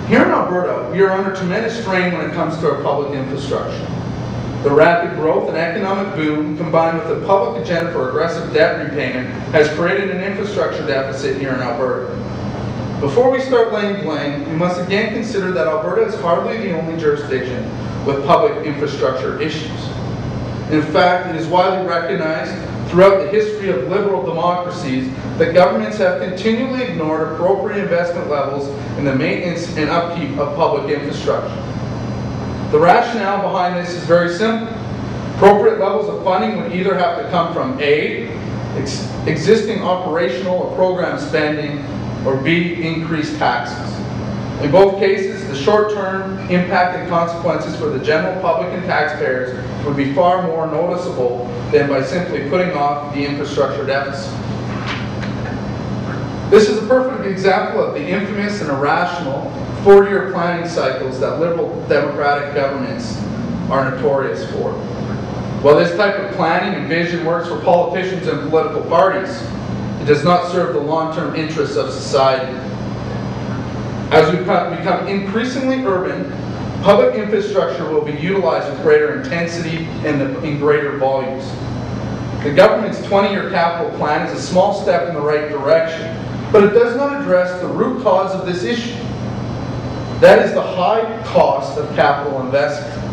Here in Alberta, we are under tremendous strain when it comes to our public infrastructure. The rapid growth and economic boom, combined with the public agenda for aggressive debt repayment, has created an infrastructure deficit here in Alberta. Before we start laying blame, we must again consider that Alberta is hardly the only jurisdiction with public infrastructure issues. In fact, it is widely recognized throughout the history of liberal democracies that governments have continually ignored appropriate investment levels in the maintenance and upkeep of public infrastructure. The rationale behind this is very simple. Appropriate levels of funding would either have to come from A, existing operational or program spending, or B, increased taxes. In both cases, the short-term impact and consequences for the general public and taxpayers would be far more noticeable than by simply putting off the infrastructure deficit. This is a perfect example of the infamous and irrational four-year planning cycles that liberal democratic governments are notorious for. While this type of planning and vision works for politicians and political parties, it does not serve the long-term interests of society. As we become increasingly urban, public infrastructure will be utilized with greater intensity and in greater volumes. The government's 20-year capital plan is a small step in the right direction, but it does not address the root cause of this issue. That is the high cost of capital investment.